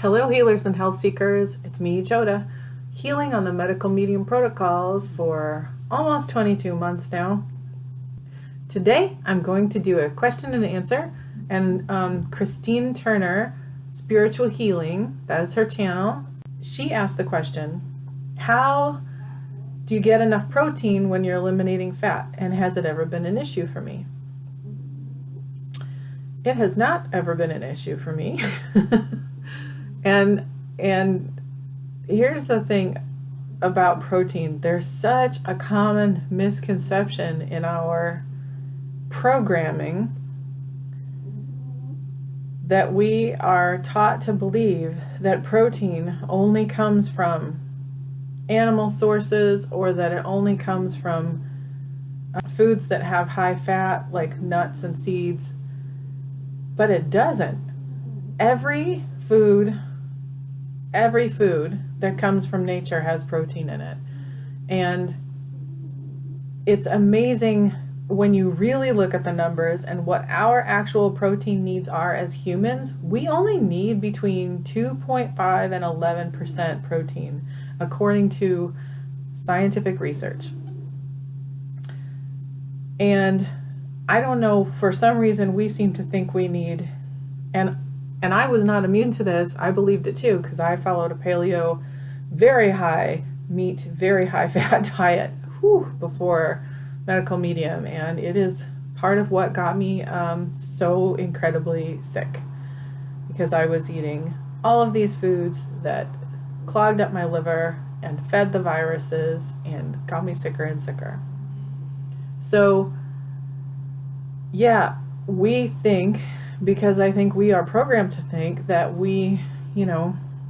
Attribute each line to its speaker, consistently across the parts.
Speaker 1: Hello, healers and health seekers. It's me, Joda, healing on the medical medium protocols for almost 22 months now. Today, I'm going to do a question and answer, and Christine Turner, Spiritual Healing, that is her channel. She asked the question, how do you get enough protein when you're eliminating fat, and has it ever been an issue for me? It has not ever been an issue for me. And here's the thing about protein. There's such a common misconception in our programming that we are taught to believe that protein only comes from animal sources, or that it only comes from foods that have high fat like nuts and seeds. But it doesn't. Every food that comes from nature has protein in it. And it's amazing when you really look at the numbers and what our actual protein needs are as humans. We only need between 2.5 and 11% protein, according to scientific research. And I don't know, for some reason we seem to think we need, and I was not immune to this. I believed it too, because I followed a paleo, very high meat, very high fat diet before medical medium, and it is part of what got me so incredibly sick, because I was eating all of these foods that clogged up my liver and fed the viruses and got me sicker and sicker. So yeah, we think, because I think we are programmed to think that we,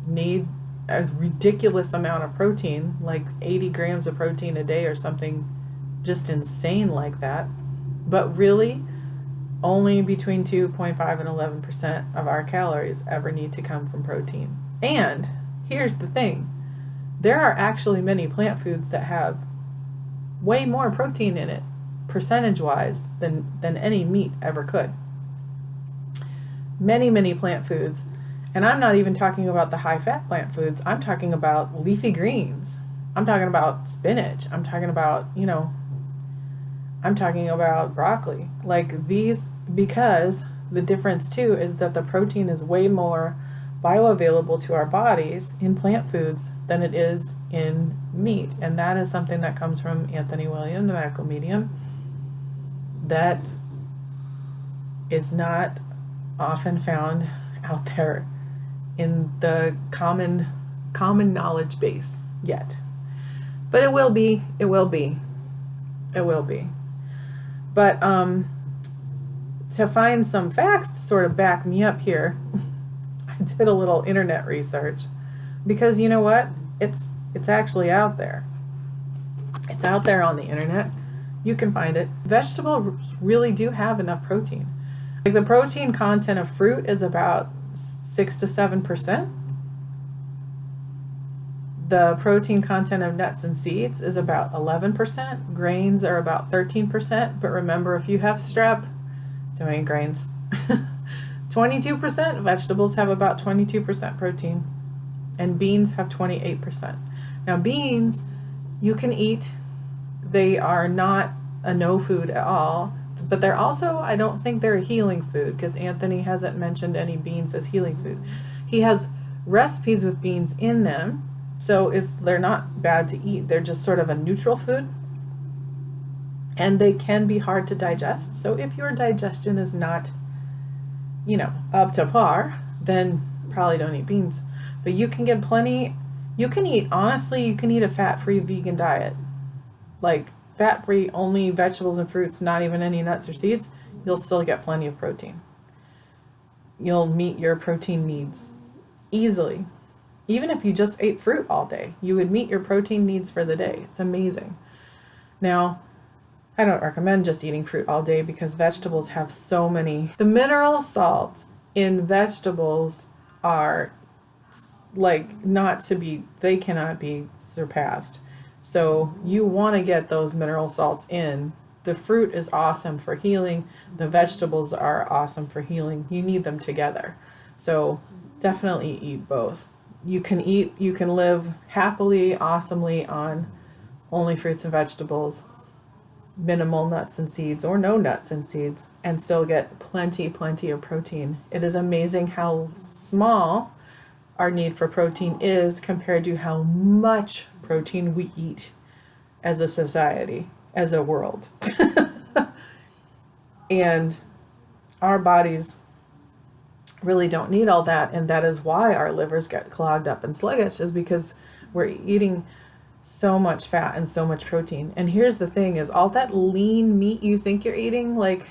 Speaker 1: need a ridiculous amount of protein, like 80 grams of protein a day or something just insane like that. But really, only between 2.5 and 11% of our calories ever need to come from protein. And here's the thing. There are actually many plant foods that have way more protein in it, percentage-wise, than any meat ever could. Many plant foods, and I'm not even talking about the high-fat plant foods. I'm talking about leafy greens. I'm talking about spinach. I'm talking about, I'm talking about broccoli. Like these, because the difference too is that the protein is way more bioavailable to our bodies in plant foods than it is in meat. And that is something that comes from Anthony William, the medical medium, that is not often found out there in the common knowledge base yet. But it will be. But to find some facts to sort of back me up here, I did a little internet research, because you know what? It's actually out there. It's out there on the internet. You can find it. Vegetables really do have enough protein. Like the protein content of fruit is about 6 to 7%. The protein content of nuts and seeds is about 11%. Grains are about 13%. But remember, if you have strep, too many grains. 22%. Vegetables have about 22% protein. And beans have 28%. Now beans, you can eat. They are not a no food at all. But they're also, I don't think they're a healing food, because Anthony hasn't mentioned any beans as healing food. He has recipes with beans in them, so they're not bad to eat. They're just sort of a neutral food, and they can be hard to digest. So if your digestion is not, up to par, then probably don't eat beans. But you can get plenty. You can eat a fat-free vegan diet, like fat-free, only vegetables and fruits, not even any nuts or seeds. You'll still get plenty of protein. You'll meet your protein needs easily. Even if you just ate fruit all day, you would meet your protein needs for the day. It's amazing. Now, I don't recommend just eating fruit all day, because vegetables have so many. The mineral salts in vegetables are they cannot be surpassed. So you want to get those mineral salts in. The fruit is awesome for healing. The vegetables are awesome for healing. You need them together. So definitely eat both. You can live happily, awesomely on only fruits and vegetables, minimal nuts and seeds, or no nuts and seeds, and still get plenty of protein. It is amazing how small our need for protein is compared to how much protein we eat as a society, as a world. And our bodies really don't need all that, and that is why our livers get clogged up and sluggish, is because we're eating so much fat and so much protein. And here's the thing, is all that lean meat you think you're eating, like,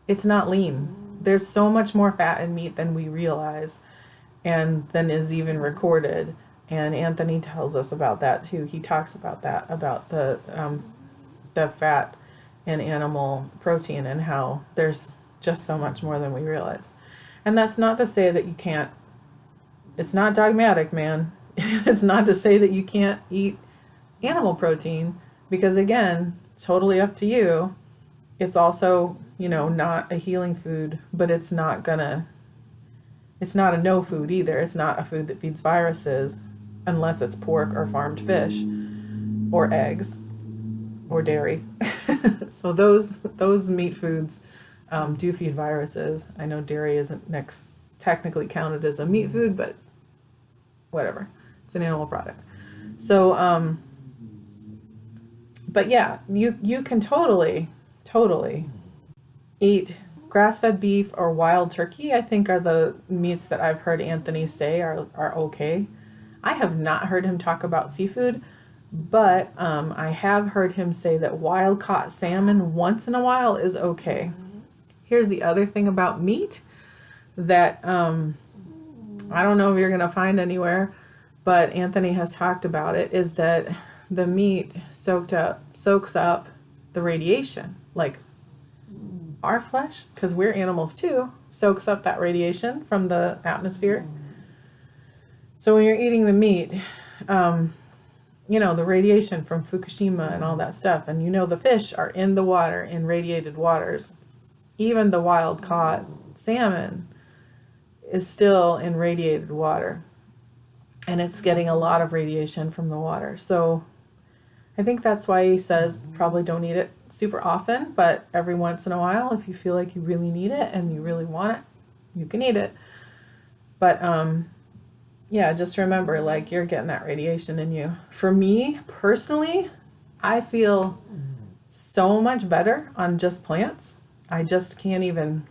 Speaker 1: it's not lean. There's so much more fat and meat than we realize, and than is even recorded. And Anthony tells us about that too. He talks about that, about the fat and animal protein, and how there's just so much more than we realize. And that's not to say that you can't, it's not dogmatic, man. It's not to say that you can't eat animal protein, because again, totally up to you. It's also, not a healing food, but it's not a no food either. It's not a food that feeds viruses, unless it's pork or farmed fish or eggs or dairy. So those meat foods do feed viruses. I know dairy isn't technically counted as a meat food, but whatever. It's an animal product. So, but yeah, you can totally eat grass-fed beef or wild turkey. I think are the meats that I've heard Anthony say are okay. I have not heard him talk about seafood, but I have heard him say that wild-caught salmon once in a while is okay. Here's the other thing about meat that I don't know if you're going to find anywhere, but Anthony has talked about it, is that the meat soaks up the radiation. Like our flesh, because we're animals too, soaks up that radiation from the atmosphere. So when you're eating the meat, the radiation from Fukushima and all that stuff, and the fish are in the water, in radiated waters. Even the wild caught salmon is still in radiated water, and it's getting a lot of radiation from the water. So I think that's why he says probably don't eat it super often, but every once in a while, if you feel like you really need it and you really want it, you can eat it. But yeah, just remember, like, you're getting that radiation in you. For me personally, I feel so much better on just plants. I just can't even.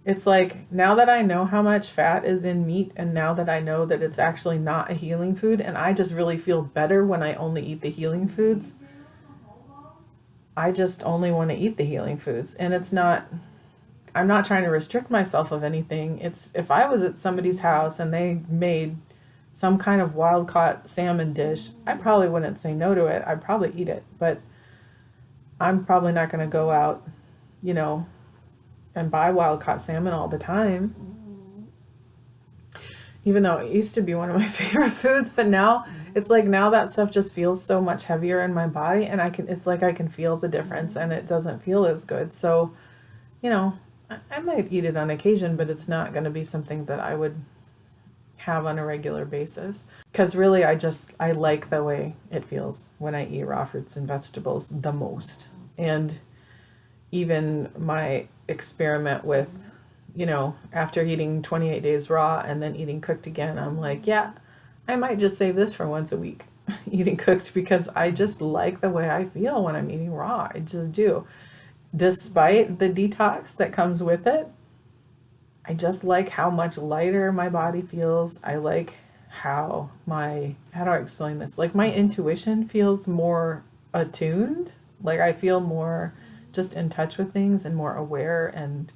Speaker 1: It's like, now that I know how much fat is in meat, and now that I know that it's actually not a healing food, and I just really feel better when I only eat the healing foods. I just only want to eat the healing foods. And I'm not trying to restrict myself of anything. It's, if I was at somebody's house and they made some kind of wild caught salmon dish, I probably wouldn't say no to it. I'd probably eat it, but I'm probably not going to go out, and buy wild caught salmon all the time. Even though it used to be one of my favorite foods, but now it's like, now that stuff just feels so much heavier in my body, and it's like I can feel the difference, and it doesn't feel as good. So, I might eat it on occasion, but it's not going to be something that I would have on a regular basis. Because really, I like the way it feels when I eat raw fruits and vegetables the most. And even my experiment with, after eating 28 days raw and then eating cooked again, I'm like, yeah, I might just save this for once a week, eating cooked, because I just like the way I feel when I'm eating raw. I just do. Despite the detox that comes with it, I just like how much lighter my body feels. I like how how do I explain this? Like, my intuition feels more attuned. Like, I feel more just in touch with things and more aware, and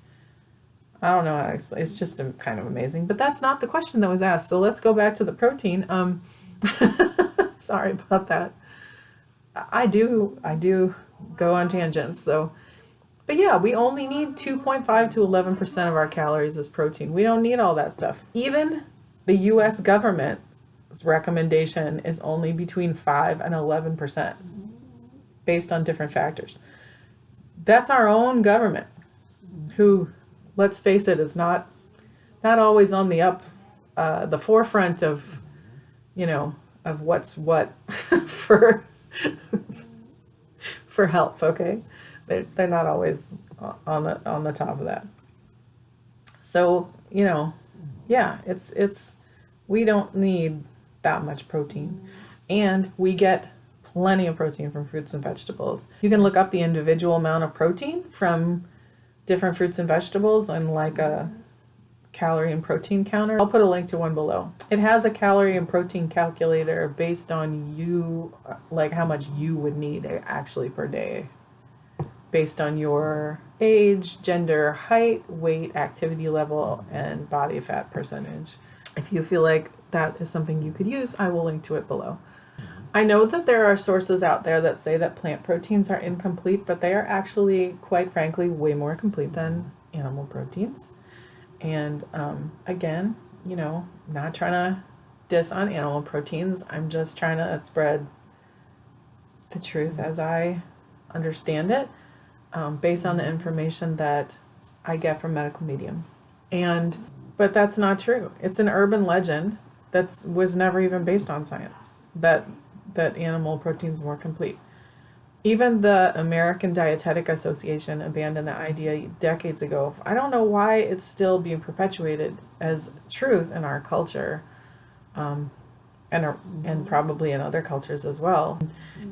Speaker 1: I don't know how to explain. It's just kind of amazing. But that's not the question that was asked. So let's go back to the protein. Sorry about that. I do go on tangents. So, but yeah, we only need 2.5 to 11% of our calories as protein. We don't need all that stuff. Even the U.S. government's recommendation is only between 5 and 11% based on different factors. That's our own government, who, let's face it, is not not always on the forefront of, of what's what for for health. Okay, they're not always on the top of that. So yeah, it's we don't need that much protein, and we get plenty of protein from fruits and vegetables. You can look up the individual amount of protein from different fruits and vegetables and like a calorie and protein counter. I'll put a link to one below. It has a calorie and protein calculator based on you, like how much you would need actually per day, based on your age, gender, height, weight, activity level, and body fat percentage. If you feel like that is something you could use, I will link to it below. I know that there are sources out there that say that plant proteins are incomplete, but they are actually, quite frankly, way more complete than animal proteins. And again, not trying to diss on animal proteins. I'm just trying to spread the truth as I understand it, based on the information that I get from medical medium. But that's not true. It's an urban legend that was never even based on science, that animal proteins were complete. Even the American Dietetic Association abandoned that idea decades ago. I don't know why it's still being perpetuated as truth in our culture, and probably in other cultures as well.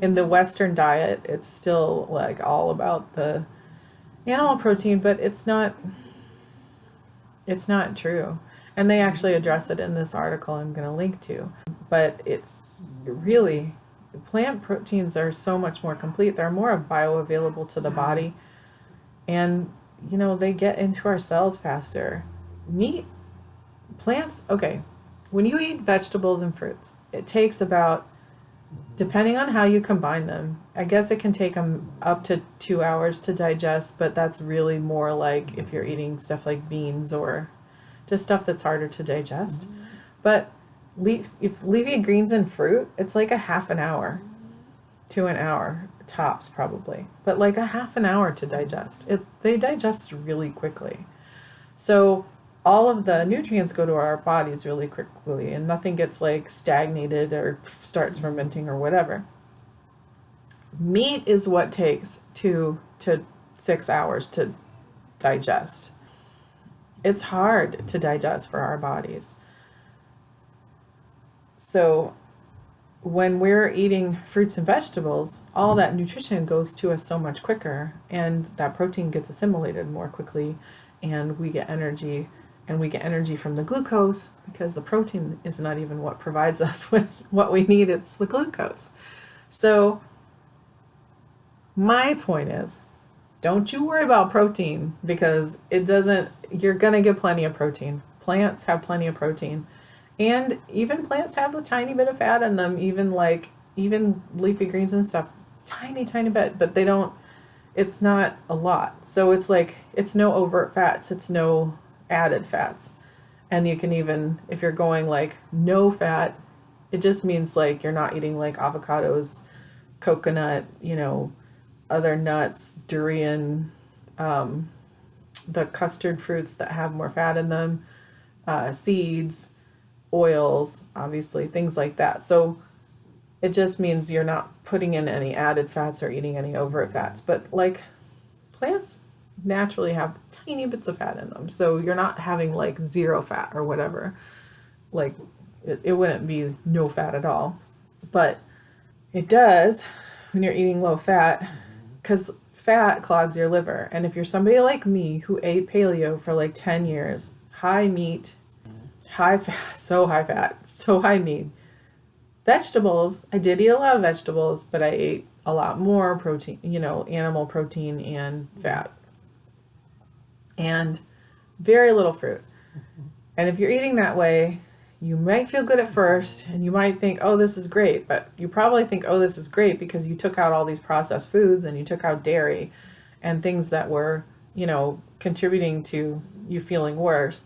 Speaker 1: In the Western diet, it's still like all about the animal protein, but it's not true. And they actually address it in this article I'm going to link to. But it's really, plant proteins are so much more complete. They're more bioavailable to the body. And, they get into our cells faster. Meat, plants, okay. When you eat vegetables and fruits, it takes about, depending on how you combine them, I guess it can take them up to 2 hours to digest, but that's really more like if you're eating stuff like beans or just stuff that's harder to digest. But if leafy greens and fruit, it's like a half an hour to an hour tops probably, but like a half an hour to digest. They digest really quickly. So all of the nutrients go to our bodies really quickly, and nothing gets like stagnated or starts fermenting or whatever. Meat is what takes 2 to 6 hours to digest. It's hard to digest for our bodies. So when we're eating fruits and vegetables, all that nutrition goes to us so much quicker, and that protein gets assimilated more quickly, and we get energy. And we get energy from the glucose, because the protein is not even what provides us with what we need, it's the glucose. So my point is, don't you worry about protein, because you're going to get plenty of protein. Plants have plenty of protein. And even plants have a tiny bit of fat in them, even leafy greens and stuff, tiny bit, but it's not a lot. So it's like, it's no overt fats, it's no added fats. And you can even, if you're going like no fat, it just means like you're not eating like avocados, coconut, other nuts, durian, the custard fruits that have more fat in them, seeds, oils, obviously, things like that. So it just means you're not putting in any added fats or eating any overt fats. But like plants naturally have tiny bits of fat in them, so you're not having like zero fat or whatever. Like it wouldn't be no fat at all, but it does when you're eating low fat, because fat clogs your liver. And if you're somebody like me who ate paleo for like 10 years, high meat, high fat, so high fat, so high meat, vegetables, I did eat a lot of vegetables, but I ate a lot more protein, animal protein and fat, and very little fruit. And if you're eating that way, you might feel good at first, and you might think, oh, this is great, but you probably think, oh, this is great because you took out all these processed foods and you took out dairy and things that were, contributing to you feeling worse.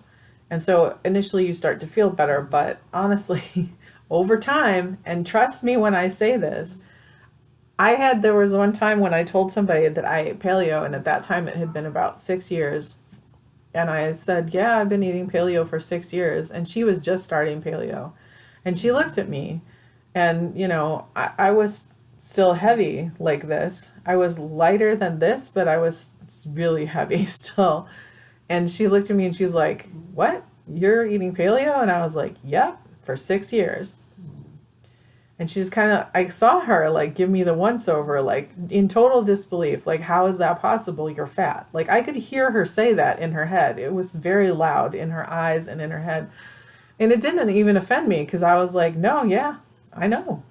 Speaker 1: And so initially you start to feel better, but honestly, over time, and trust me when I say this, there was one time when I told somebody that I ate paleo, and at that time it had been about 6 years, And I said, yeah, I've been eating paleo for 6 years. And she was just starting paleo. And she looked at me, and, I was still heavy like this. I was lighter than this, but I was really heavy still. And she looked at me and she's like, what? You're eating paleo? And I was like, yep, for 6 years. And she's I saw her like give me the once over, like in total disbelief. Like, how is that possible? You're fat. Like, I could hear her say that in her head. It was very loud in her eyes and in her head. And it didn't even offend me because I was like, no, yeah, I know.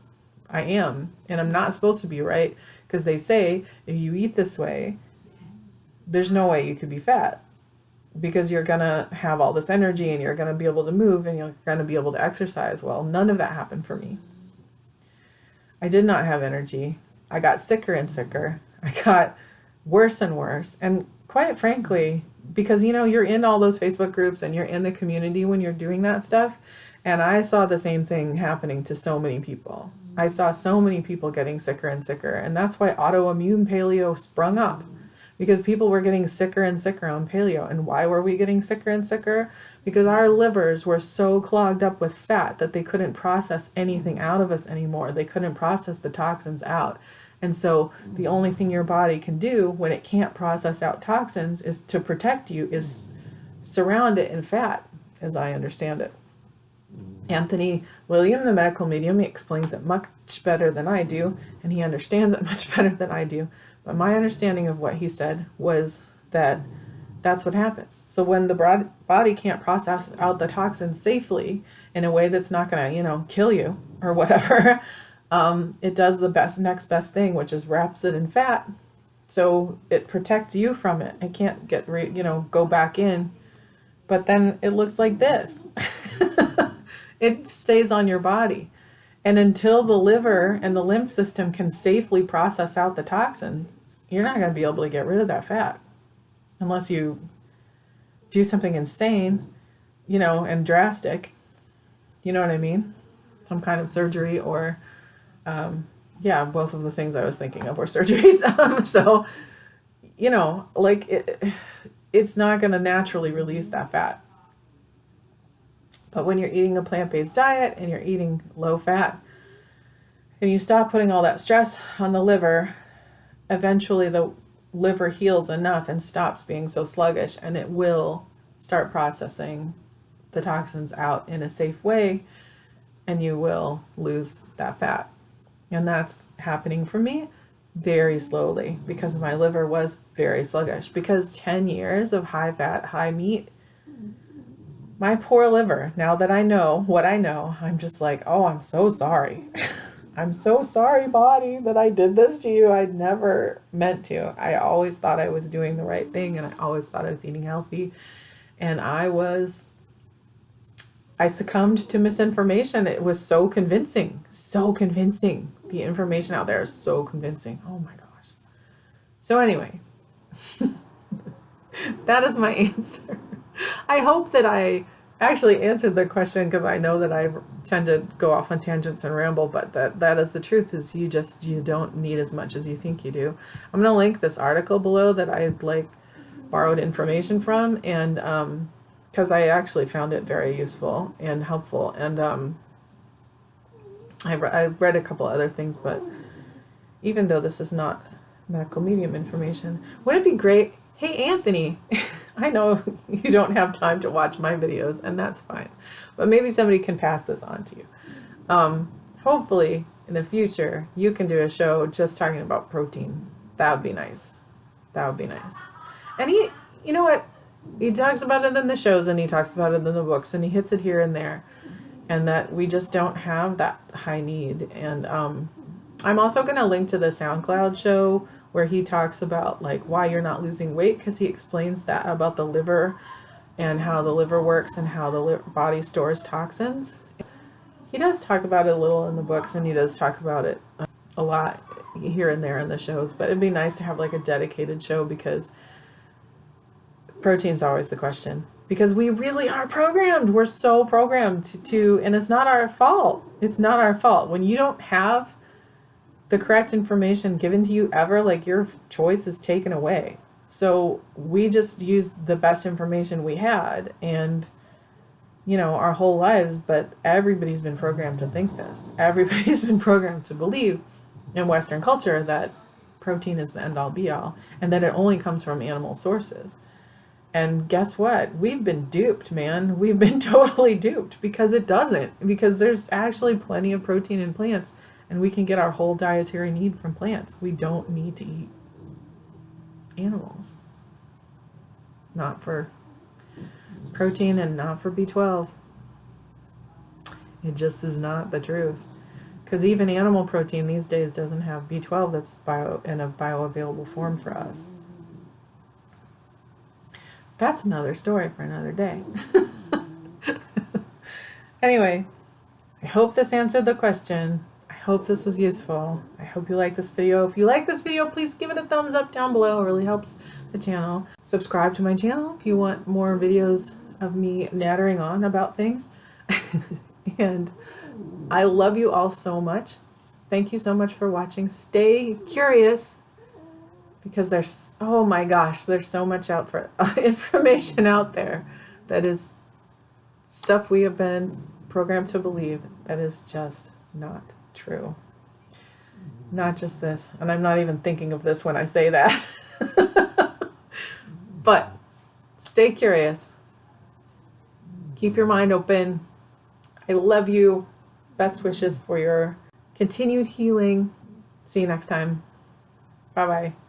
Speaker 1: I am. And I'm not supposed to be, right? Because they say if you eat this way, there's no way you could be fat, because you're going to have all this energy and you're going to be able to move and you're going to be able to exercise. Well, none of that happened for me. I did not have energy. I got sicker and sicker. I got worse and worse. And quite frankly, because, you're in all those Facebook groups and you're in the community when you're doing that stuff. And I saw the same thing happening to so many people. I saw so many people getting sicker and sicker. And that's why autoimmune paleo sprung up, because people were getting sicker and sicker on paleo. And why were we getting sicker and sicker? Because our livers were so clogged up with fat that they couldn't process anything out of us anymore. They couldn't process the toxins out. And so the only thing your body can do when it can't process out toxins is to protect you, is surround it in fat, as I understand it. Anthony William, the medical medium, he explains it much better than I do, and he understands it much better than I do. But my understanding of what he said was that that's what happens. So when the body can't process out the toxins safely in a way that's not going to, kill you or whatever, it does the next best thing, which is wraps it in fat. So it protects you from it. It can't go back in. But then it looks like this. It stays on your body. And until the liver and the lymph system can safely process out the toxins, you're not going to be able to get rid of that fat unless you do something insane, and drastic. You know what I mean? Some kind of surgery or, both of the things I was thinking of were surgeries. So, it's not going to naturally release that fat. But when you're eating a plant-based diet and you're eating low fat and you stop putting all that stress on the liver, eventually the liver heals enough and stops being so sluggish, and it will start processing the toxins out in a safe way, and you will lose that fat. And that's happening for me very slowly because my liver was very sluggish. Because 10 years of high fat, high meat, my poor liver, now that I know what I know, I'm just like, oh, I'm so sorry. I'm so sorry, body, that I did this to you. I never meant to. I always thought I was doing the right thing, and I always thought I was eating healthy. And I succumbed to misinformation. It was so convincing. So convincing. The information out there is so convincing. Oh my gosh. So anyway, that is my answer. I hope that I actually answered the question, because I know that I tend to go off on tangents and ramble, but that is the truth, is you don't need as much as you think you do. I'm going to link this article below that I borrowed information from, and because I actually found it very useful and helpful, and I read a couple other things, but even though this is not medical medium information, would it be great? Hey, Anthony, I know you don't have time to watch my videos, and that's fine, but maybe somebody can pass this on to you. Hopefully, in the future, you can do a show just talking about protein. That would be nice. That would be nice. And you know what? He talks about it in the shows, and he talks about it in the books, and he hits it here and there, and that we just don't have that high need. And I'm also going to link to the SoundCloud show where he talks about why you're not losing weight, because he explains that about the liver and how the liver works and how the body stores toxins. He does talk about it a little in the books, and he does talk about it a lot here and there in the shows, but it'd be nice to have a dedicated show, because protein's always the question, because we really are programmed. We're so programmed to, and it's not our fault. It's not our fault. When you don't have the correct information given to you ever, your choice is taken away. So we just used the best information we had, and our whole lives, but everybody's been programmed to think this. Everybody's been programmed to believe in Western culture that protein is the end all be all, and that it only comes from animal sources. And guess what? We've been duped, man. We've been totally duped, because it doesn't. Because there's actually plenty of protein in plants, and we can get our whole dietary need from plants. We don't need to eat animals. Not for protein and not for B12. It just is not the truth. Because even animal protein these days doesn't have B12 that's in a bioavailable form for us. That's another story for another day. Anyway, I hope this answered the question. I hope this was useful. I hope you like this video. If you like this video, please give it a thumbs up down below. It really helps the channel. Subscribe to my channel if you want more videos of me nattering on about things. And I love you all so much. Thank you so much for watching. Stay curious, because there's, oh my gosh, there's so much information out there that is stuff we have been programmed to believe that is just not true. Not just this, and I'm not even thinking of this when I say that. But stay curious. Keep your mind open. I love you. Best wishes for your continued healing. See you next time. Bye-bye.